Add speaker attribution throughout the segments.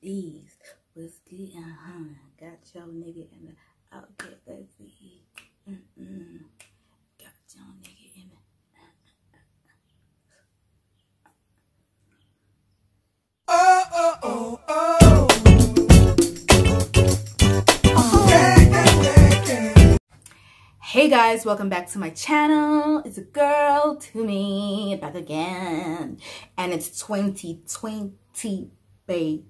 Speaker 1: Ease. What's good? Got your nigga in the okay, let's see. Got your nigga in the Hey guys, welcome back to my channel. It's a girl to me back again, and it's 2020, baby.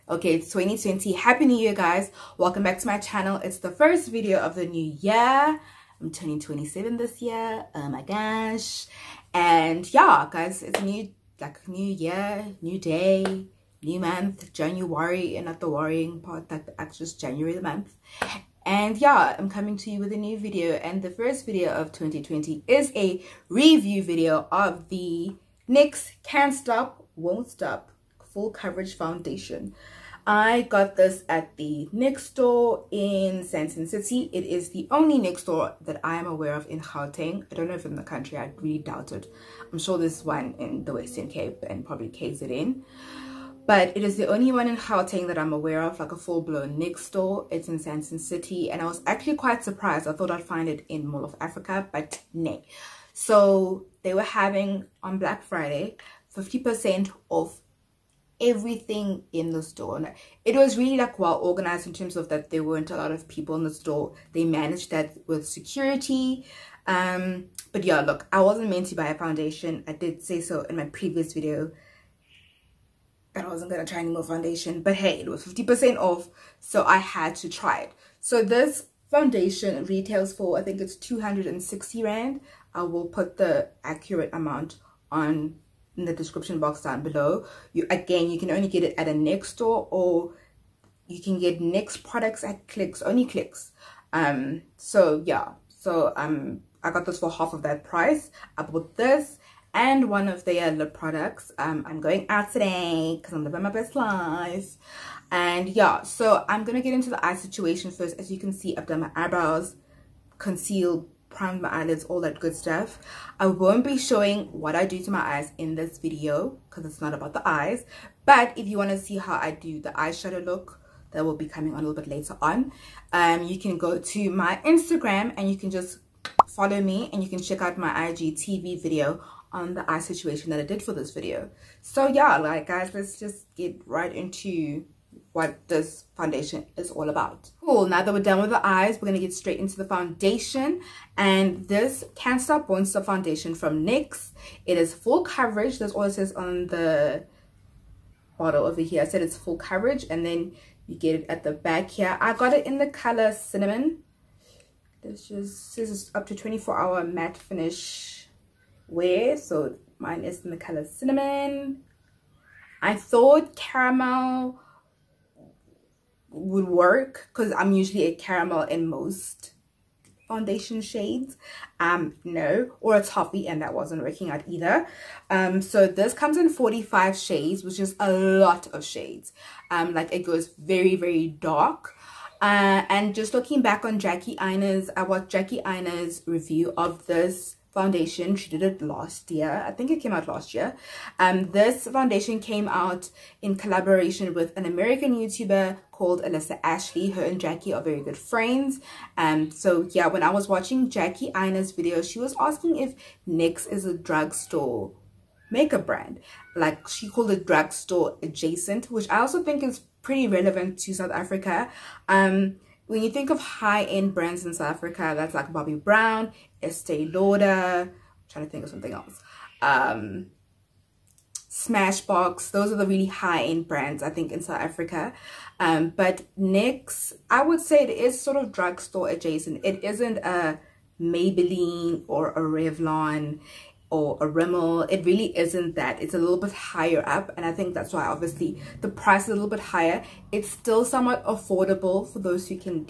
Speaker 1: Okay, it's 2020. Happy New Year, guys. Welcome back to my channel. It's the first video of the new year. I'm turning 27 this year. Oh my gosh. And yeah, guys, it's a new year, new day, new month, January, and not the worrying part, like actually just January the month. And yeah, I'm coming to you with a new video, and the first video of 2020 is a review video of the NYX Can't Stop Won't Stop Full Coverage Foundation. I got this at the NYX store in Sandton City. It is the only NYX store that I am aware of in Gauteng. I don't know if in the country, I really doubt it. I'm sure there's one in the Western Cape and probably KZN. But it is the only one in Gauteng that I'm aware of, like a full-blown NYX store. It's in Sandton City, and I was actually quite surprised. I thought I'd find it in Mall of Africa, but no. So they were having, on Black Friday, 50% off everything in the store. And it was really like well organized in terms of that there weren't a lot of people in the store. They managed that with security. But yeah, look, I wasn't meant to buy a foundation. I did say so in my previous video that I wasn't going to try any more foundation, but hey, it was 50% off, so I had to try it. So this foundation retails for, I think it's 260 Rand. I will put the accurate amount in the description box down below. You can only get it at a NYX store, or you can get NYX products at Clicks, only Clicks. So yeah, so I got this for half of that price. I bought this and one of their lip products. I'm going out today because I'm living my best life. And yeah, so I'm gonna get into the eye situation first. As you can see, I've done my eyebrows, concealed, primed my eyelids, all that good stuff. I won't be showing what I do to my eyes in this video because it's not about the eyes. But if you want to see how I do the eyeshadow look, that will be coming on a little bit later on. You can go to my Instagram and you can just follow me, and you can check out my IGTV video on the eye situation that I did for this video. So yeah, like guys, let's just get right into what this foundation is all about. Cool, now that we're done with the eyes, we're gonna get straight into the foundation. And this Can't Stop Won't Stop foundation from NYX. It is full coverage. That's all it says on the bottle over here. I said it's full coverage, and then you get it at the back here. I got it in the color Cinnamon. This just says it's up to 24-hour matte finish wear, so mine is in the color Cinnamon. I thought caramel would work because I'm usually a caramel in most foundation shades. No, or a toffee, and that wasn't working out either. So this comes in 45 shades, which is a lot of shades. Like it goes very, very dark. And just looking back on Jackie Einer's, I watched Jackie Einer's review of this foundation. She did it last year. I think it came out last year. This foundation came out in collaboration with an American YouTuber called Alyssa Ashley. Her and Jackie are very good friends. So yeah, when I was watching Jackie Einer's video, she was asking if NYX is a drugstore makeup brand. Like she called it drugstore adjacent, which I also think is pretty relevant to South Africa. When you think of high-end brands in South Africa, that's like Bobbi Brown, Estee Lauder, I'm trying to think of something else, Smashbox. Those are the really high-end brands, I think, in South Africa. But NYX, I would say it is sort of drugstore adjacent. It isn't a Maybelline or a Revlon or a Rimmel. It really isn't that. It's a little bit higher up, and I think that's why obviously the price is a little bit higher. It's still somewhat affordable for those who can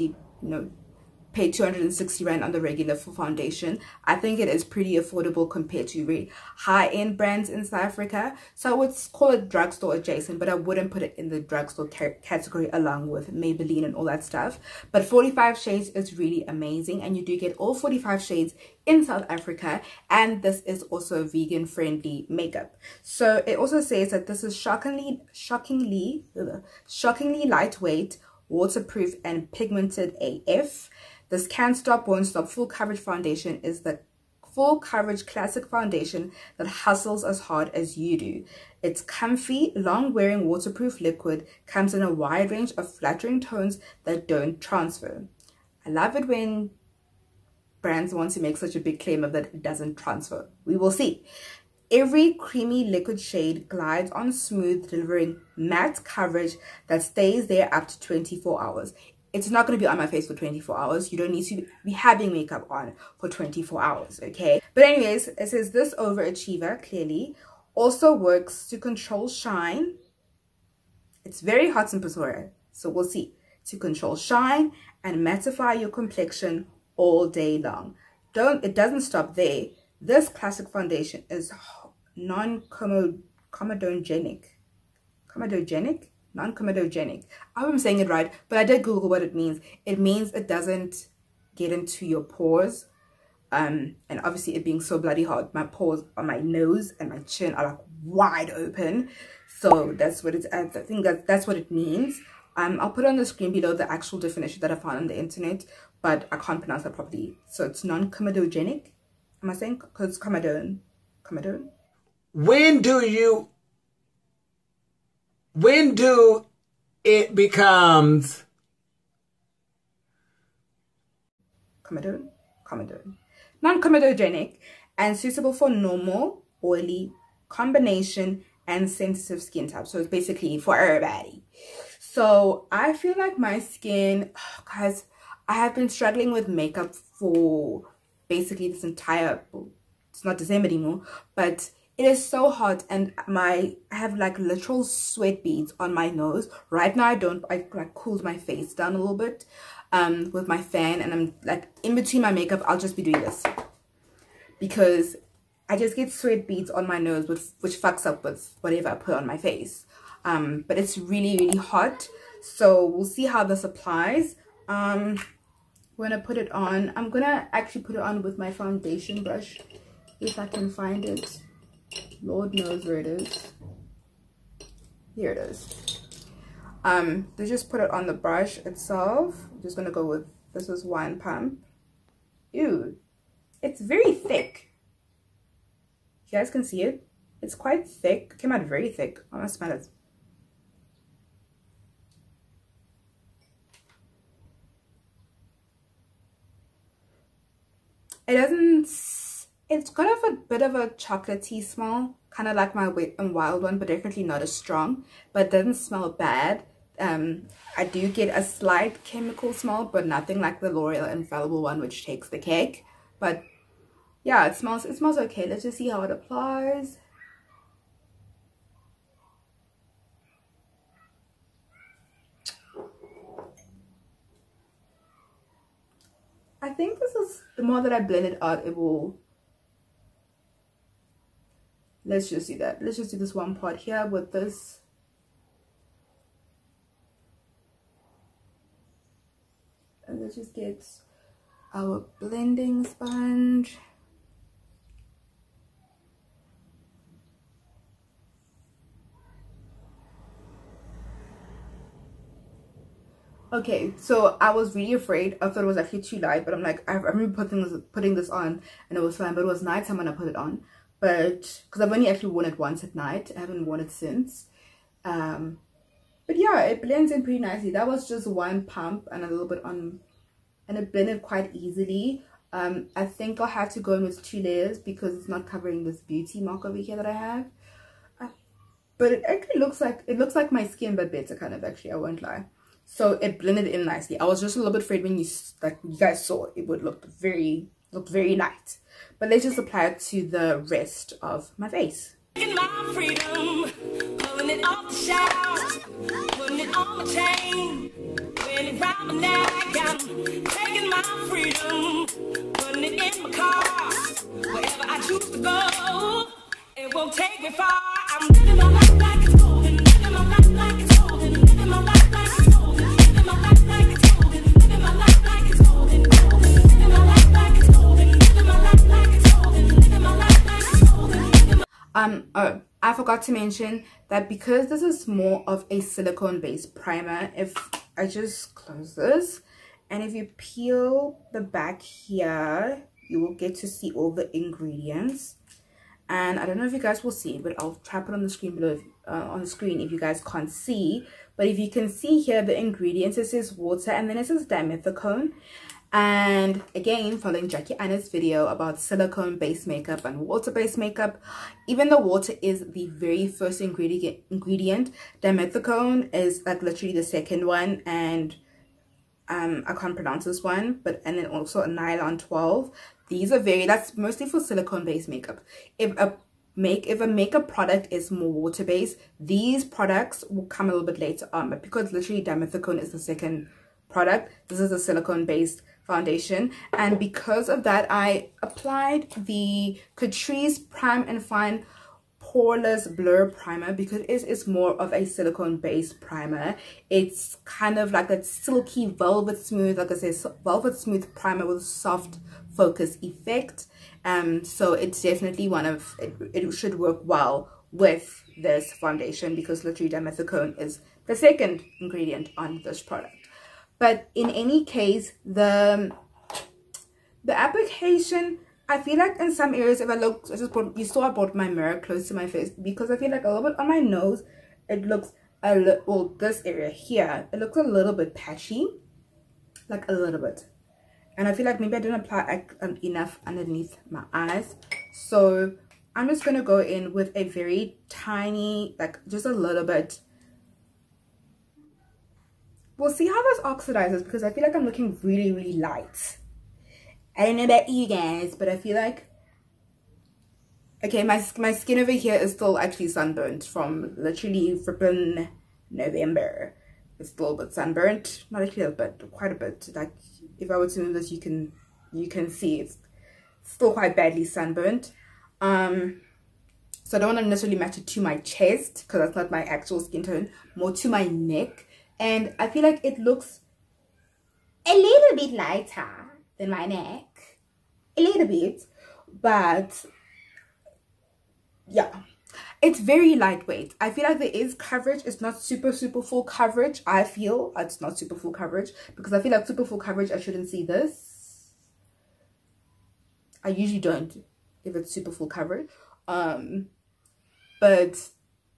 Speaker 1: pay 260 Rand on the regular for foundation. I think it is pretty affordable compared to really high-end brands in South Africa. So I would call it drugstore adjacent, but I wouldn't put it in the drugstore category along with Maybelline and all that stuff. But 45 shades is really amazing, and you do get all 45 shades in South Africa, and this is also vegan friendly makeup. So it also says that this is shockingly lightweight, waterproof, and pigmented AF. This Can't Stop Won't Stop full coverage foundation is the full coverage classic foundation that hustles as hard as you do. It's comfy, long wearing waterproof liquid, comes in a wide range of flattering tones that don't transfer. I love it when brands want to make such a big claim of that it doesn't transfer. We will see. Every creamy liquid shade glides on smooth, delivering matte coverage that stays there up to 24 hours. It's not going to be on my face for 24 hours. You don't need to be having makeup on for 24 hours, okay? But anyways, it says this overachiever, clearly, also works to control shine. It's very hot in Pretoria, so we'll see. To control shine and mattify your complexion all day long. It doesn't stop there. This classic foundation is non-comedogenic. Non-comedogenic. I hope I'm saying it right, but I did Google what it means. It means it doesn't get into your pores. And obviously it being so bloody hot, my pores on my nose and my chin are like wide open. So that's what it's, I think that's what it means. I'll put on the screen below the actual definition that I found on the internet, but I can't pronounce that properly. So it's non-comedogenic. Am I saying? Because it's comedone. Comedone?
Speaker 2: When do it becomes
Speaker 1: comedone? Non-comedogenic and suitable for normal, oily, combination, and sensitive skin types. So it's basically for everybody. So I feel like my skin, guys, I have been struggling with makeup for basically this entire, it's not December anymore, but it is so hot, and I have like literal sweat beads on my nose. Right now I like cooled my face down a little bit with my fan, and I'm like in between my makeup I'll just be doing this because I just get sweat beads on my nose, which fucks up with whatever I put on my face. But it's really hot, so we'll see how this applies. When I put it on, I'm gonna actually put it on with my foundation brush if I can find it. Lord knows where it is. Here it is. To just put it on the brush itself, I'm just gonna go with, this is one pump. Ew, it's very thick. You guys can see it. It's quite thick. It came out very thick. I must smell it. It doesn't, it's got a bit of a chocolatey smell, kind of like my Wet n Wild one, but definitely not as strong, but it doesn't smell bad. I do get a slight chemical smell, but nothing like the L'Oreal Infallible one, which takes the cake. But yeah, it smells okay. Let's just see how it applies. I think this is, the more that I blend it out, it will, let's just do that. Let's just do this one part here with this. And let's just get our blending sponge. Okay, so I was really afraid. I thought it was actually too light, but I'm like, I remember putting this on and it was fine, but it was nighttime when I put it on. But because I've only actually worn it once at night, I haven't worn it since. But yeah, it blends in pretty nicely. That was just one pump and a little bit on, and it blended quite easily. I think I'll have to go in with 2 layers because it's not covering this beauty mark over here that I have. But it actually looks like my skin, but better kind of, actually, I won't lie. So it blended in nicely. I was just a little bit afraid when you guys saw it would look very light. But let's just apply it to the rest of my face.
Speaker 3: Taking my freedom, pulling it off the shelf, putting it on my chain, when it round my neck, I'm taking my freedom.
Speaker 1: I forgot to mention that because this is more of a silicone based primer, if I just close this and if you peel the back here, you will get to see all the ingredients. And I don't know if you guys will see, but I'll try it on the screen below, on the screen if you guys can't see. But if you can see here, the ingredients, it says water and then it says dimethicone. And again, following Jackie Anna's video about silicone based makeup and water based makeup, even though water is the very first ingredient, dimethicone is like literally the second one. And I can't pronounce this one, but and then also a nylon 12. These are that's mostly for silicone based makeup. If a makeup product is more water based, these products will come a little bit later on. But because literally dimethicone is the second product, this is a silicone based foundation, and because of that I applied the Catrice Prime and Fine Poreless Blur Primer because it is more of a silicone based primer. It's kind of like that silky velvet smooth, like I say, velvet smooth primer with soft focus effect. So it's definitely one of it should work well with this foundation because literally dimethicone is the second ingredient on this product. But in any case, the application, I feel like in some areas, if I look, I brought my mirror close to my face because I feel like a little bit on my nose, it looks a little, well, this area here, it looks a little bit patchy, like a little bit. And I feel like maybe I didn't apply enough underneath my eyes. So I'm just going to go in with a very tiny, like just a little bit. We'll see how this oxidizes because I feel like I'm looking really, really light. I don't know about you guys, but I feel like, okay, my skin over here is still actually sunburnt from literally flipping November. It's still a bit sunburnt, not actually a bit, quite a bit. Like if I were to move this, you can see it's still quite badly sunburnt. So I don't want to necessarily match it to my chest because that's not my actual skin tone, more to my neck. And I feel like it looks a little bit lighter than my neck. A little bit. But yeah. It's very lightweight. I feel like there is coverage. It's not super full coverage. I feel it's not super full coverage. Because I feel like super full coverage, I shouldn't see this. I usually don't if it's super full coverage. But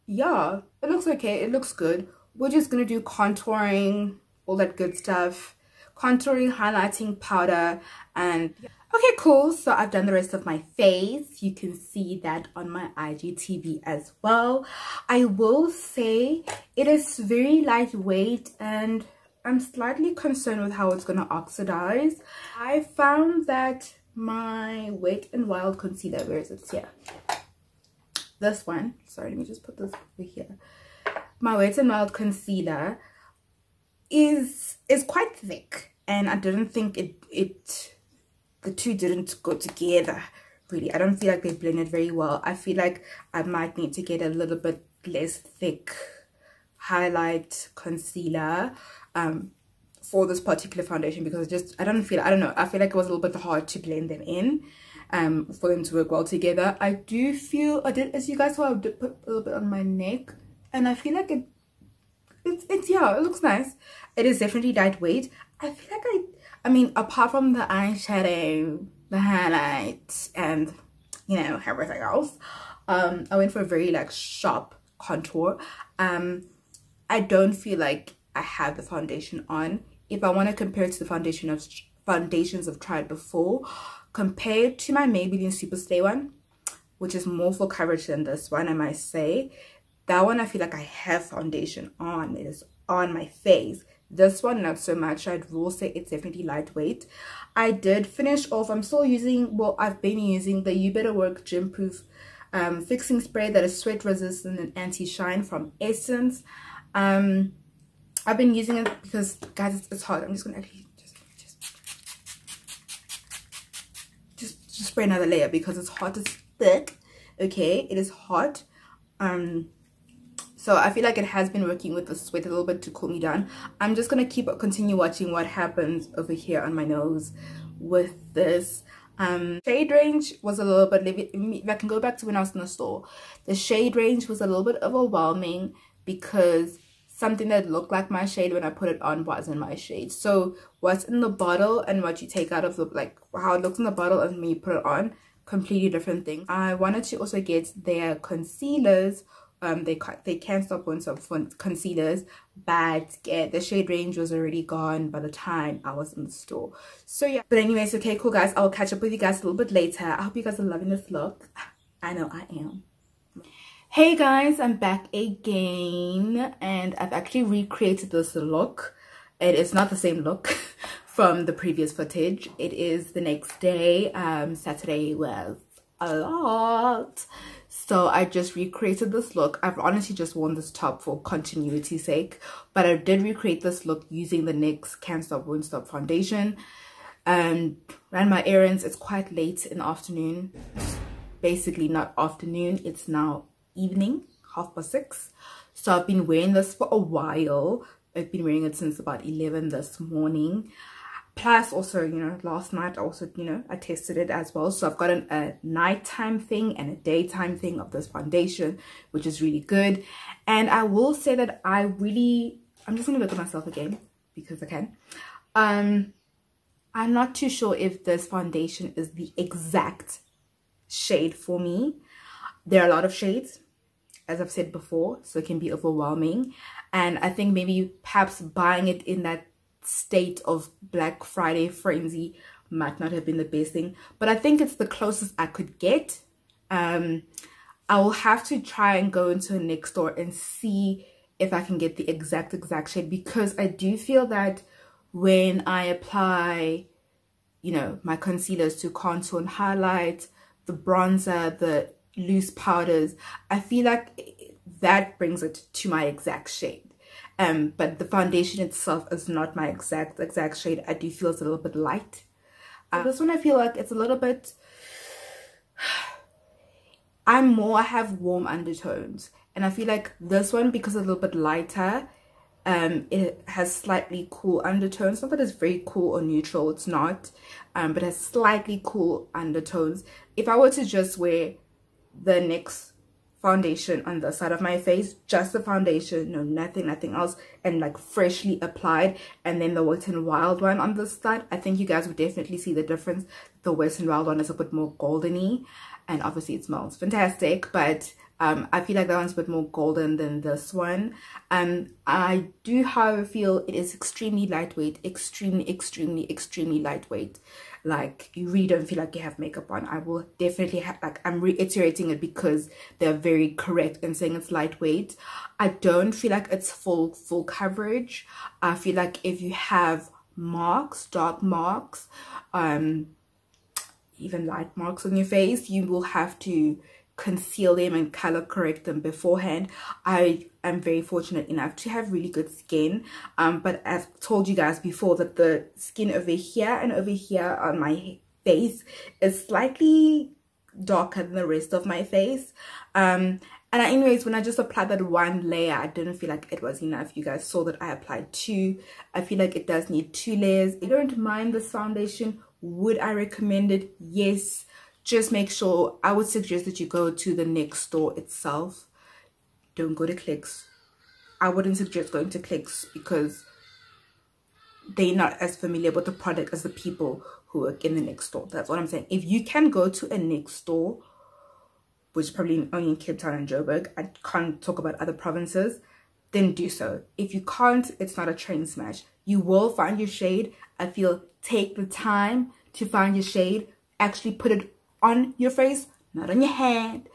Speaker 1: yeah. It looks okay. It looks good. We're just going to do contouring, all that good stuff. Contouring, highlighting, powder, and okay, cool. So I've done the rest of my face. You can see that on my IGTV as well. I will say it is very lightweight and I'm slightly concerned with how it's going to oxidize. I found that my Wet n Wild concealer, where is it? Here. This one. Sorry, let me just put this over here. My Wet n Wild concealer is quite thick, and I didn't think the two didn't go together really. I don't feel like they blended very well. I feel like I might need to get a little bit less thick highlight concealer for this particular foundation because I don't know, I feel like it was a little bit hard to blend them in for them to work well together. I do feel as you guys saw, I did put a little bit on my neck. And I feel like it's yeah, it looks nice. It is definitely lightweight. I feel like I mean, apart from the eyeshadow, the highlights, and you know, everything else, I went for a very like sharp contour. I don't feel like I have the foundation on. If I want to compare it to the foundations I've tried before, compared to my Maybelline Superstay one, which is more full coverage than this one, I might say. That one I feel like I have foundation on. It is on my face. This one not so much. I will say it's definitely lightweight. I did finish off. I'm still using, well, I've been using the You Better Work Gym Proof fixing spray that is sweat resistant and anti-shine from Essence. I've been using it because guys, it's hot. I'm just gonna actually just spray another layer because it's hot as thick. Okay, it is hot. So I feel like it has been working with the sweat a little bit to cool me down. I'm just going to continue watching what happens over here on my nose with this. Shade range was a little bit, if I can go back to when I was in the store, the shade range was a little bit overwhelming because something that looked like my shade when I put it on wasn't my shade. So what's in the bottle and what you take out of the, like how it looks in the bottle and when you put it on, completely different things. I wanted to also get their concealers. They Can't Stop Won't concealers, but the shade range was already gone by the time I was in the store. So yeah, but anyways, okay, cool guys, I'll catch up with you guys a little bit later. I hope you guys are loving this look. I know I am. Hey guys, I'm back again, and I've actually recreated this look. It is not the same look from the previous footage. It is the next day. Saturday was a lot, so I just recreated this look. I've honestly just worn this top for continuity's sake, but I did recreate this look using the NYX Can't Stop Won't Stop foundation. Ran my errands. It's quite late in the afternoon. Basically not afternoon, it's now evening, 6:30. So I've been wearing this for a while. I've been wearing it since about 11 this morning. Plus also, you know, last night I also, you know, I tested it as well. So I've got a nighttime thing and a daytime thing of this foundation, which is really good. And I will say that I'm just gonna look at myself again because I can. I'm not too sure if this foundation is the exact shade for me. There are a lot of shades, as I've said before, so it can be overwhelming. And I think maybe perhaps buying it in that state of Black Friday frenzy might not have been the best thing, but I think it's the closest I could get. I will have to try and go into a NYX store and see if I can get the exact shade, because I do feel that when I apply, you know, my concealers to contour and highlight, the bronzer, the loose powders, I feel like that brings it to my exact shade. But the foundation itself is not my exact shade. I do feel it's a little bit light. This one I feel like it's a little bit, I have warm undertones, and I feel like this one, because it's a little bit lighter, it has slightly cool undertones. Not that it's very cool or neutral, it's not, but it has slightly cool undertones. If I were to just wear the NYX foundation on the side of my face, just the foundation, no, nothing else, and like freshly applied, and then the Wet n Wild one on this side, I think you guys would definitely see the difference. The Wet n Wild one is a bit more goldeny, and obviously it smells fantastic, but I feel like that one's a bit more golden than this one. I do, however, feel it is extremely lightweight, extremely lightweight. Like, you really don't feel like you have makeup on. I will definitely have, like, I'm reiterating it because they're very correct in saying it's lightweight. I don't feel like it's full coverage. I feel like if you have marks, dark marks, even light marks on your face, you will have to conceal them and color correct them beforehand. I am very fortunate enough to have really good skin, but I've told you guys before that the skin over here and over here on my face is slightly darker than the rest of my face. And anyways, when I just applied that one layer, I didn't feel like it was enough. You guys saw that I applied 2. I feel like it does need 2 layers. I don't mind this foundation. Would I recommend it? Yes. Just make sure, I would suggest that you go to the NYX store itself. Don't go to Clicks. I wouldn't suggest going to Clicks because they're not as familiar with the product as the people who work in the NYX store. That's what I'm saying. If you can go to a NYX store, which is probably only in Cape Town and Joburg, I can't talk about other provinces, then do so. If you can't, it's not a train smash. You will find your shade. I feel, take the time to find your shade. Actually put it on your face, not on your hand,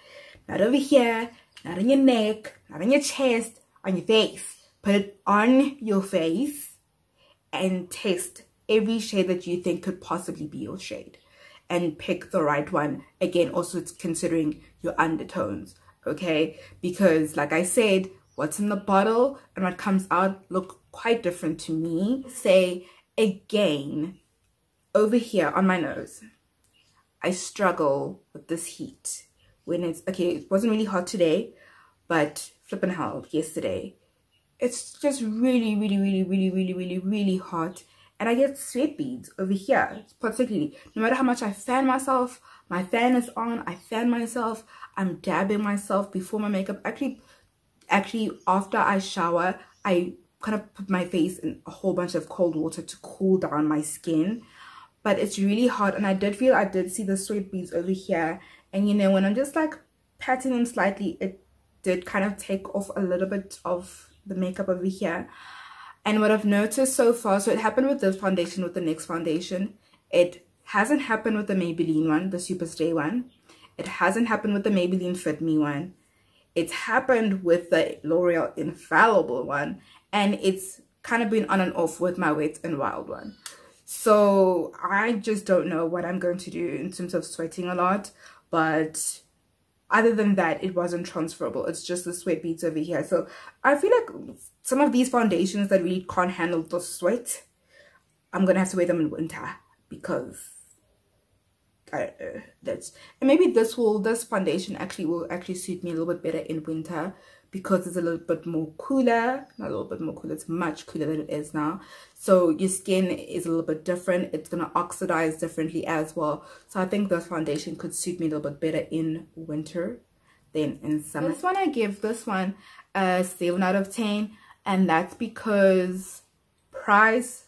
Speaker 1: not over here, not on your neck, not on your chest, on your face. Put it on your face and test every shade that you think could possibly be your shade, and pick the right one. Again, also it's considering your undertones, okay? Because like I said, what's in the bottle and what comes out look quite different to me. Say again, over here on my nose, I struggle with this heat when it's, okay, it wasn't really hot today, but flippin' hell, yesterday. It's just really hot, and I get sweat beads over here, particularly. No matter how much I fan myself, my fan is on, I fan myself, I'm dabbing myself before my makeup. Actually, after I shower, I kind of put my face in a whole bunch of cold water to cool down my skin. But it's really hot, and I did see the sweat beads over here. And you know, when I'm just like patting them slightly, it did kind of take off a little bit of the makeup over here. And what I've noticed so far, so it happened with this foundation, with the NYX foundation. It hasn't happened with the Maybelline one, the Superstay one. It hasn't happened with the Maybelline Fit Me one. It's happened with the L'Oreal Infallible one. And it's kind of been on and off with my Wet n Wild one. So I just don't know what I'm going to do in terms of sweating a lot. But other than that, it wasn't transferable. It's just the sweat beads over here. So I feel like some of these foundations that really can't handle the sweat, I'm going to have to wear them in winter, because I don't know. And maybe this foundation will actually suit me a little bit better in winter, because it's a little bit more cooler. Not a little bit more cooler, it's much cooler than it is now. So your skin is a little bit different. It's going to oxidize differently as well. So I think this foundation could suit me a little bit better in winter than in summer. This one, I give this one a 7 out of 10. And that's because price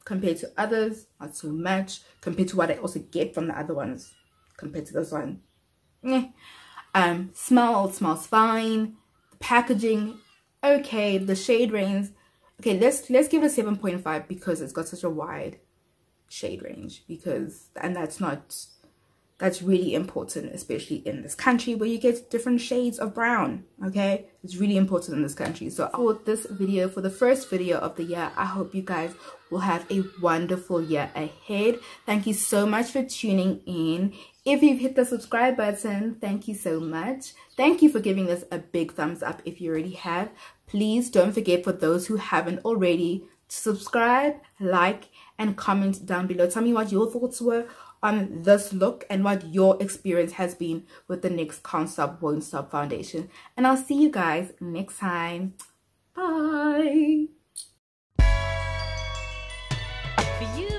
Speaker 1: compared to others, not so much. Compared to what I also get from the other ones, compared to this one. Smells fine. Packaging, okay. The shade range, okay, let's give it a 7.5 because it's got such a wide shade range, and that's really important, especially in this country where you get different shades of brown. Okay, it's really important in this country. So for this video, for the first video of the year, I hope you guys will have a wonderful year ahead. Thank you so much for tuning in. If you've hit the subscribe button, thank you so much. Thank you for giving this a big thumbs up if you already have. Please don't forget, for those who haven't already, to subscribe, like, and comment down below. Tell me what your thoughts were on this look and what your experience has been with the NYX Can't Stop Won't Stop foundation. And I'll see you guys next time. Bye.
Speaker 3: For you.